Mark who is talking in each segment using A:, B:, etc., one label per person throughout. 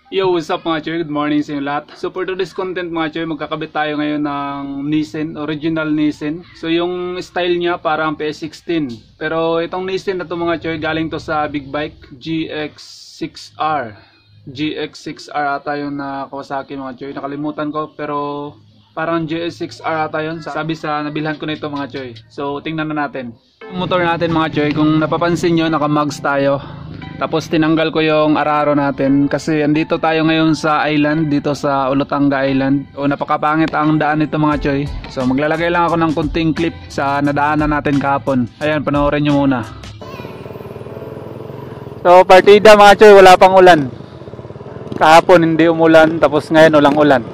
A: Yo, what's up mga choy? Good morning sa inyo lahat. So for today's content mga choy, magkakabit tayo ngayon ng Nissin, original Nissin. So yung style niya parang PS16. Pero itong Nissin na to mga choy, galing to sa big bike, GX6R. GX6R ata yung na Kawasaki mga choy. Nakalimutan ko pero parang GX6R ata yun. Sabi sa nabilhan ko na ito mga choy. So tingnan na natin. Motor natin mga choy, kung napapansin nyo, naka-mugs tayo. Tapos tinanggal ko yung araro natin kasi andito tayo ngayon sa island, dito sa Olotanga Island. O napakapangit ang daan nito mga choy. So maglalagay lang ako ng kunting clip sa nadaanan natin kahapon. Ayan, panoorin nyo muna. So partida mga choy, wala pang ulan. Kahapon hindi umulan, tapos ngayon ulang-ulan.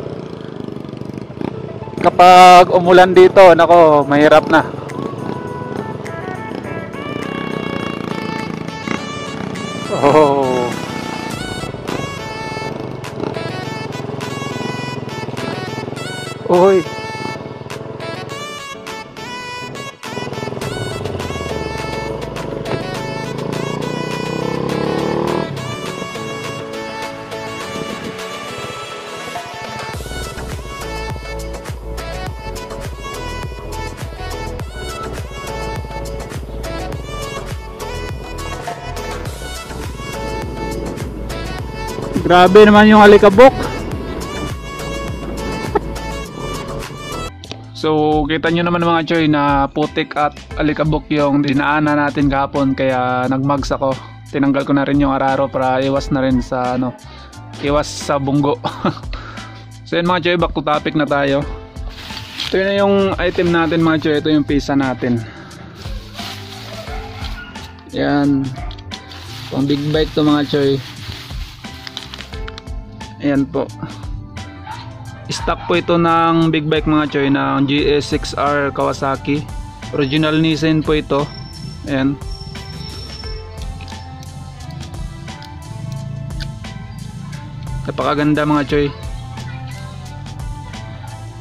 A: Kapag umulan dito, nako, mahirap na. Oh. Oy. Grabe naman yung alikabok. So kita nyo naman mga choy na putik at alikabok yung dinaanan natin kahapon, kaya nagmags ako. Tinanggal ko na rin yung araro para iwas na rin sa iwas sa bunggo. So yun mga choy, back to topic na tayo. Ito na yung item natin mga choy, ito yung pisa natin. Yan, pang big bike to mga choy. Ayan po. Stock po ito ng big bike mga choy, ng GS6R Kawasaki. Original Nissin po ito. Ayan. Napakaganda mga choy.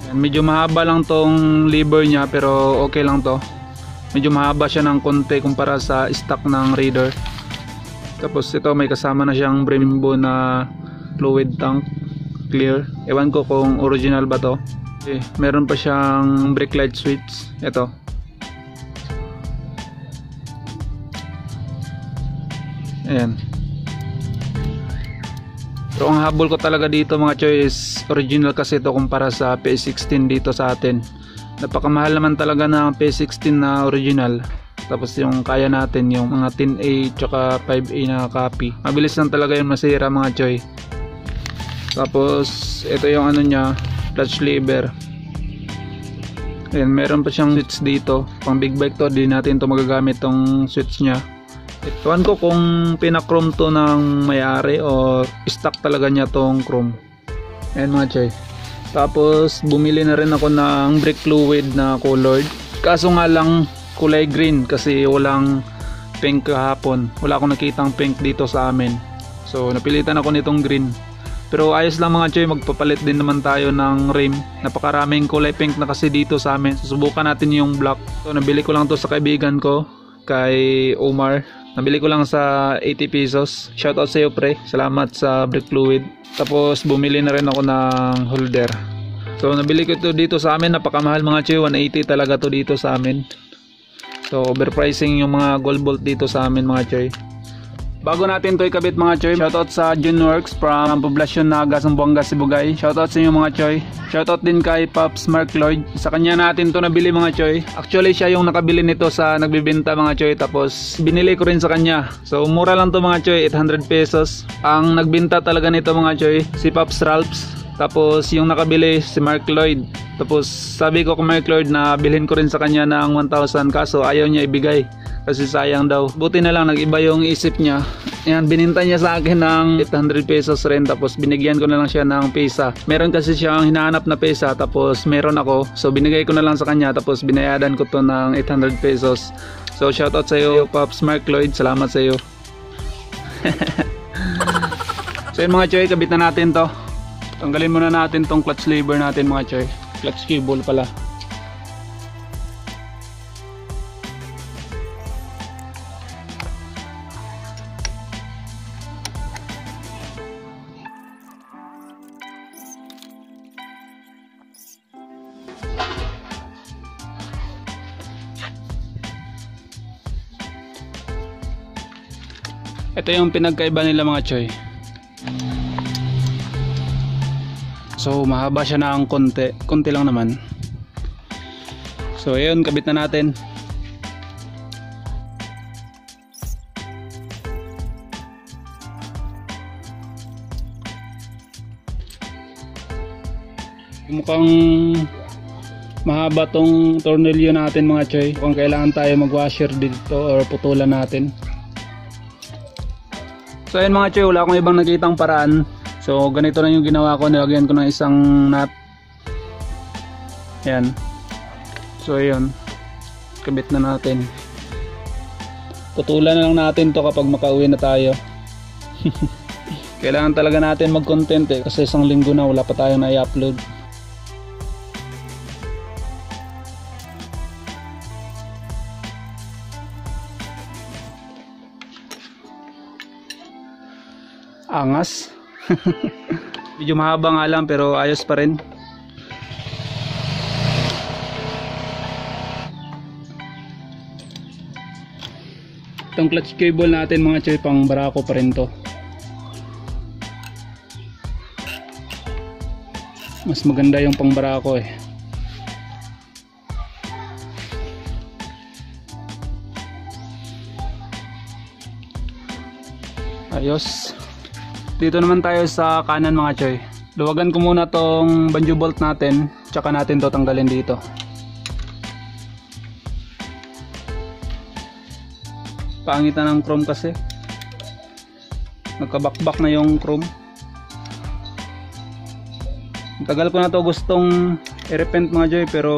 A: Ayan, medyo mahaba lang tong lever nya pero okay lang to. Medyo mahaba siya ng konti kumpara sa stock ng Raider. Tapos ito may kasama na siyang Brembo na fluid tank clear. Ewan ko kung original ba to. Okay, meron pa siyang brake light switch. Ito. Ayan. Pero ang habol ko talaga dito mga choy is original kasi ito kumpara sa PS16 dito sa atin. Napakamahal naman talaga ng PS16 na original. Tapos yung kaya natin yung mga 10A tsaka 5A na copy. Mabilis lang talaga yung masira mga choy. Tapos ito yung niya, clutch lever. Ayan, meron pa siyang switch dito. Pang big bike to, di natin to magagamit tong switch nya. Ituan ko kung pinakrom to ng may-ari o stock talaga niya tong chrome. Ayan mga choy. Tapos bumili na rin ako ng brake fluid na colored. Kaso nga lang kulay green kasi walang pink kahapon. Wala akong nakitang pink dito sa amin. So napilitan ako nitong green. Pero ayos lang mga choy, magpapalit din naman tayo ng rim. Napakaraming kulay pink na kasi dito sa amin. Susubukan natin yung black. So nabili ko lang to sa kaibigan ko, kay Omar. Nabili ko lang sa 80 pesos. Shoutout sa iyo pre, salamat sa brake fluid. Tapos bumili na rin ako ng holder. So nabili ko ito dito sa amin, napakamahal mga choy, 180 talaga to dito sa amin. So overpricing yung mga gold bolt dito sa amin mga choy. Bago natin to ikabit mga choy, shoutout sa Junworks from Poblacion Naga, Zamboanga, Sibugay. Shoutout sa inyo mga choy. Shoutout din kay Pops Mark Lloyd. Sa kanya natin to nabili mga choy. Actually siya yung nakabili nito sa nagbibenta mga choy, tapos binili ko rin sa kanya. So mura lang to mga choy, 800 pesos. Ang nagbenta talaga nito mga choy, si Pops Ralphs. Tapos yung nakabili si Mark Lloyd. Tapos sabi ko kay Mark Lloyd na bilhin ko rin sa kanya ng 1,000, kaso ayaw niya ibigay kasi sayang daw. Buti na lang nag-iba yung isip niya. Ayan, bininta niya sa akin ng 800 pesos rin, tapos binigyan ko na lang siya ng pesa. Meron kasi siyang hinahanap na pesa, tapos meron ako, so binigay ko na lang sa kanya, tapos binayadan ko to ng 800 pesos. So shoutout sa iyo Pops Mark Lloyd, salamat sa iyo. So yun mga choy, kabit na natin to. Tanggalin muna natin tong clutch lever natin mga choy. Clutch cable pala. Ito yung pinagkaiba nila mga choy. So mahaba siya na ang konti lang naman. So ayun, kabit na natin. Mukhang mahaba tong tornilyo natin mga choy. Kung kailangan tayo mag-washer dito or putulan natin. So ayun mga choy, wala akong ibang nakitang paraan. So ganito lang yung ginawa ko. Nilagyan ko ng isang nut. Ayan. So ayun, kabit na natin. Putulan na lang natin to kapag makauwi na tayo. Kailangan talaga natin mag-content kasi isang linggo na wala pa tayong na-i-upload. Angas. Medyo mahaba nga lang pero ayos pa rin. Itong clutch cable natin mga choy, pang barako pa rin to. Mas maganda yung pang barako eh. Ayos. Dito naman tayo sa kanan mga choy. Luwagan ko muna tong banjo bolt natin, tsaka natin to tanggalin dito. Pangitan ng chrome kasi. Nagkabakbak na yung chrome. Tagal ko na to gustong i-repent mga choy, pero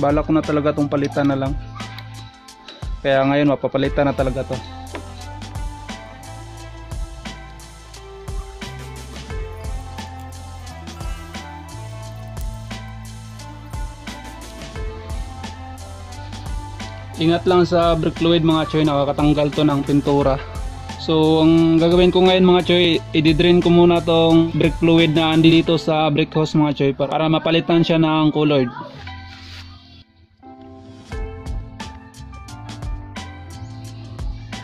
A: balak ko na talaga tong palitan na lang. Kaya ngayon mapapalitan na talaga to. Ingat lang sa brake fluid mga choy, nakakatanggal to ng pintura. So ang gagawin ko ngayon mga choy, i-drain ko muna tong brake fluid na andi dito sa brake hose mga choy, para mapalitan siya ng colored.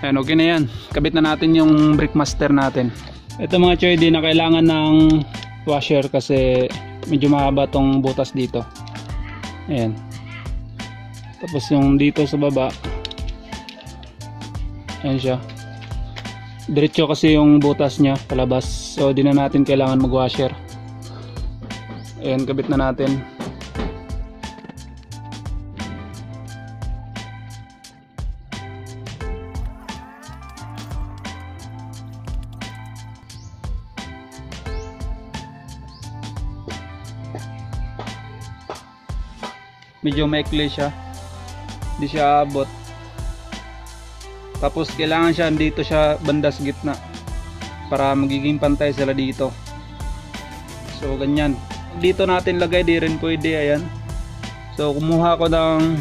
A: Ayan, okay na yan. Kabit na natin yung brake master natin. Ito mga choy, di na kailangan ng washer kasi medyo mahaba tong butas dito. Ayan. Tapos yung dito sa baba, ayan siya. Diretso kasi yung butas niya palabas, so di na natin kailangan mag-washer. Ayan, kabit na natin. Medyo maikli siya, di siya abot. Tapos kailangan siya dito siya banda sa gitna para magiging pantay sila dito. So ganyan. Dito natin lagay, di rin pwede. Ayan. So kumuha ko ng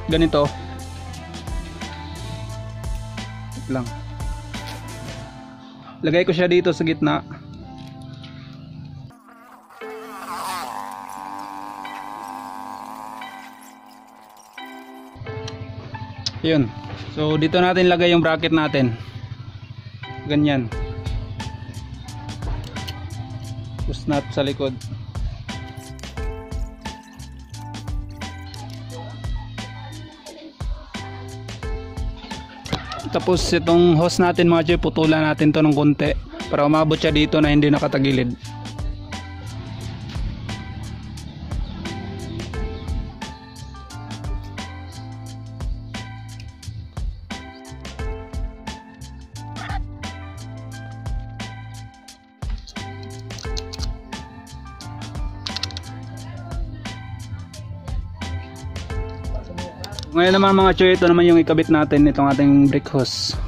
A: ganito. Wait lang. Lagay ko siya dito sa gitna. Yun. So dito natin lagay yung bracket natin. Ganyan. Push nut sa likod. Tapos itong hose natin mga choy, putulan natin to ng konti para umabot siya dito na hindi nakatagilid. Ngayon naman mga choy, ito naman yung ikabit natin, itong ating brake hose.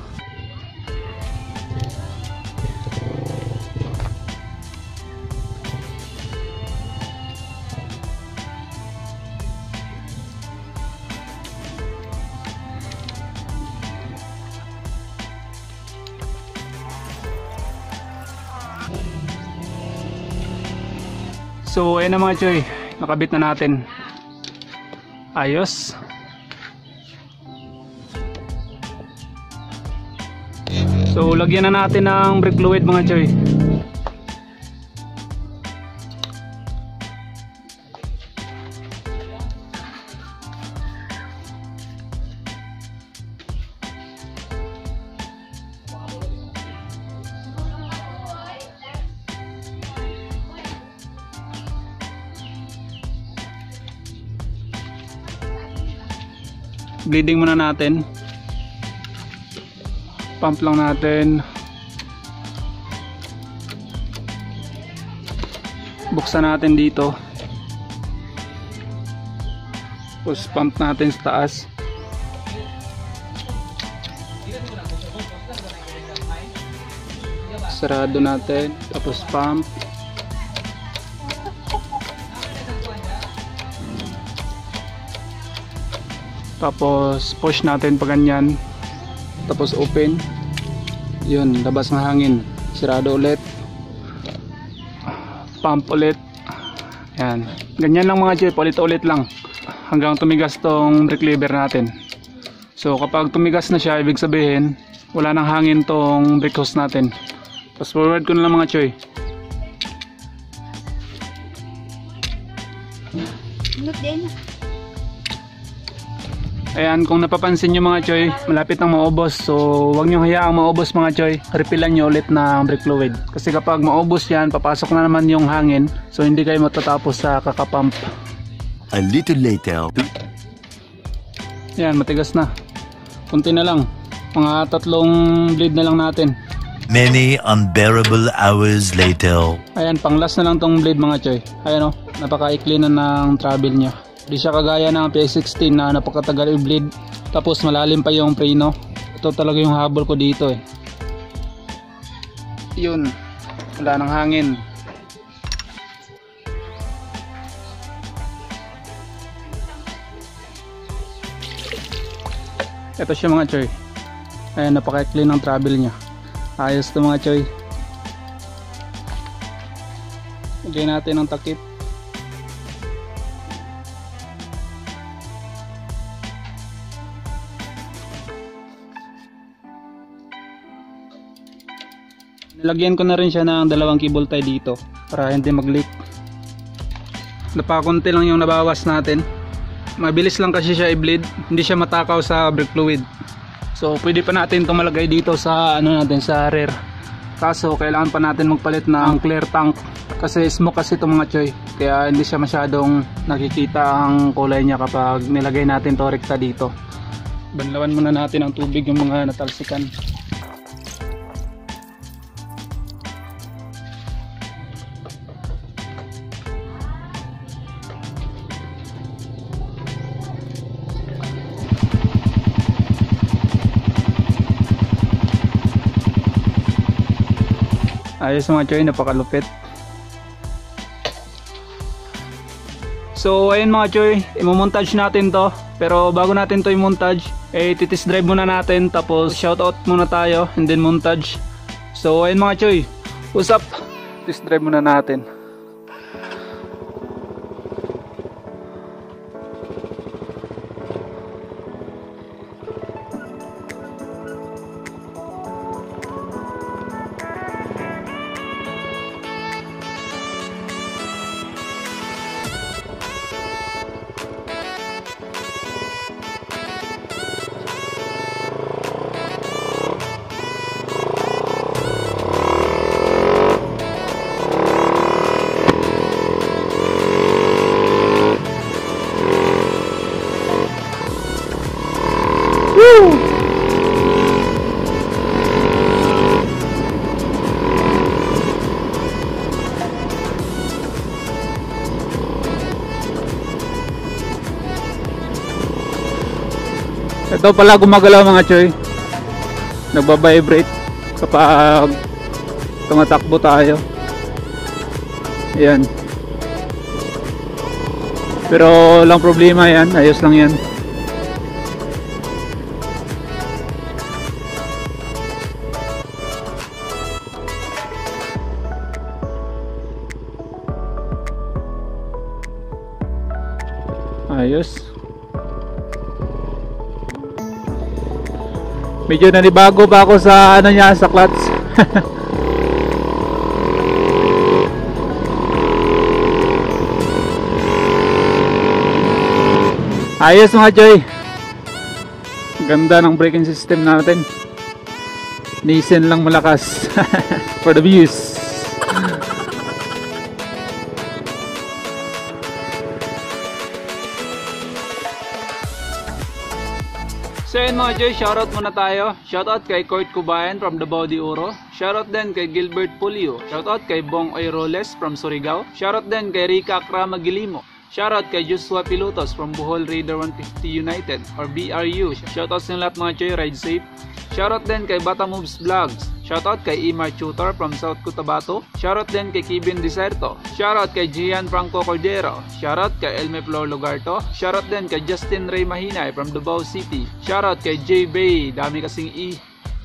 A: So ayun na mga choy, nakabit na natin. Ayos. So So lagyan na natin ng brake fluid mga choy. Bleeding muna natin. Pump lang natin. Buksan natin dito. Tapos pump natin sa taas. Sarado natin. Tapos pump. Tapos push natin pa ganyan. Tapos open. Yun, labas ng hangin. Sirado ulit. Pump ulit. Yan. Ganyan lang mga choy, ulit-ulit lang hanggang tumigas tong brake lever natin. So kapag tumigas na siya, ibig sabihin wala nang hangin tong brake hose natin. Tapos forward ko na lang mga choy. Ayan, kung napapansin nyo mga choy, malapit nang maubos. So huwag nyo hayaang maubos mga choy. Refilan nyo ulit ng brake fluid. Kasi kapag maubos yan, papasok na naman yung hangin. So hindi kayo matatapos sa kakapump.
B: A little later.
A: Yan, matigas na. Kunti na lang. Mga 3 bleed na lang natin.
B: Many unbearable hours later.
A: Ayan, pang last na lang tong blade mga choy. Ayan o, napaka-ikli na ng travel nya. Hindi siya kagaya ng PS16 na napakatagal i-bleed. Tapos malalim pa yung preno. Ito talaga yung habol ko dito eh. Yun, wala nang hangin. Ito siya mga choy. Ayan, napaka-ikli ng travel nya. Ayos to mga choy. Lagay natin ang takip. Nilagyan ko na rin siya ng 2 cable tie dito para hindi mag-leak. Napakunti lang yung nabawas natin. Mabilis lang kasi siya i-bleed, hindi siya matakaw sa brake fluid. So pwede pa natin itong malagay dito sa natin sa rear. Kaso kailangan pa natin magpalit ng clear tank kasi smoke kasi itong mga choy. Kaya hindi siya masyadong nakikita ang kulay niya kapag nilagay natin to rekta dito. Banlawan muna natin ang tubig yung mga natalsikan. Ayos mga choy, napakalupit. So ayun mga choy, i-montage natin to. Pero bago natin to i-montage, titis drive muna natin. Tapos shoutout muna tayo and then montage. So ayun mga choy, what's up? Titis drive muna natin. Ito pala gumagalaw mga choy. Nagbabibrate kapag tumatakbo tayo. Ayan. Pero lang problema yan, ayos lang yan. Ayos. Medyo nanibago pa ako sa ano niya, sa clutch. Ayos mga choy. Ganda ng braking system natin. Nissin lang malakas. For the views. So yun mga choy, shoutout muna tayo. Shoutout kay Court Cubayan from Davao de Oro. Shoutout din kay Gilbert Pulio. Shoutout kay Bong Oyroles from Surigao. Shoutout din kay Rica Acrama Gilimo. Shoutout kay Joshua Pilotos from Bohol Raider 150 United or BRU. Shoutout sa lahat mga choy, ride safe. Shoutout din kay Bata Moves Vlogs. Shoutout kay Imar Tutor from South Cotabato. Shoutout din kay Kevin Deserto. Shoutout kay Gian Franco Cordero. Shoutout kay Elme Flor Lugarto. Shoutout din kay Justin Ray Mahinay from Davao City. Shoutout kay J Bay. Dami kasing E.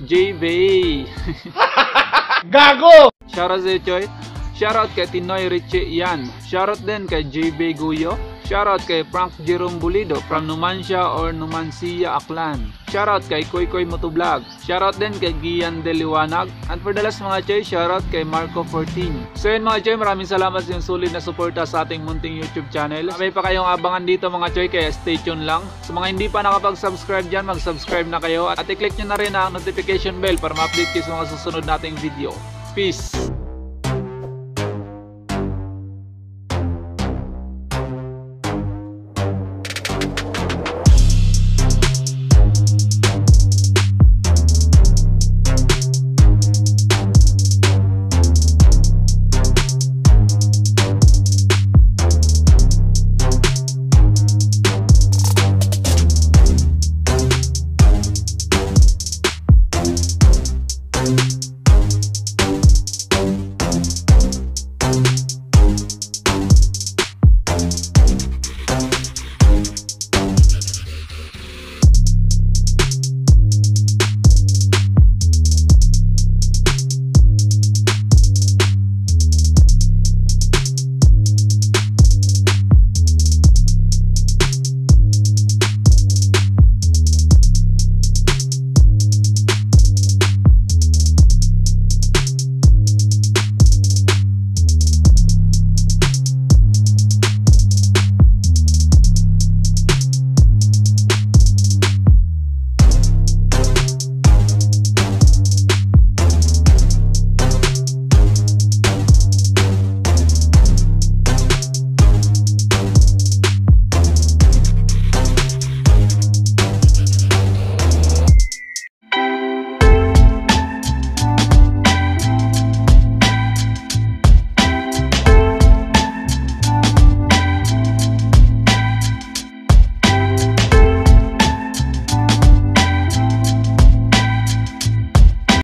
A: J Bay.
C: Gago!
A: Shoutout sa choy. Shoutout kay Tinoy Richie Yan. Shoutout din kay J Bay Guyo. Shoutout kay Frank Jerome Bulido from Numancia or Numancia, Aklan. Shoutout kay Koy Koy Motovlog. Shoutout din kay Gian De Liwanag. And for the last mga choy, shoutout kay Marco 14. So yun mga choy, maraming salamat sa yung solid na suporta sa ating munting YouTube channel. May pa kayong abangan dito mga choy, kaya stay tuned lang. Sa mga hindi pa nakapag-subscribe dyan, mag-subscribe na kayo. At i-click nyo na rin ang notification bell para ma-update kayo sa mga susunod nating video. Peace!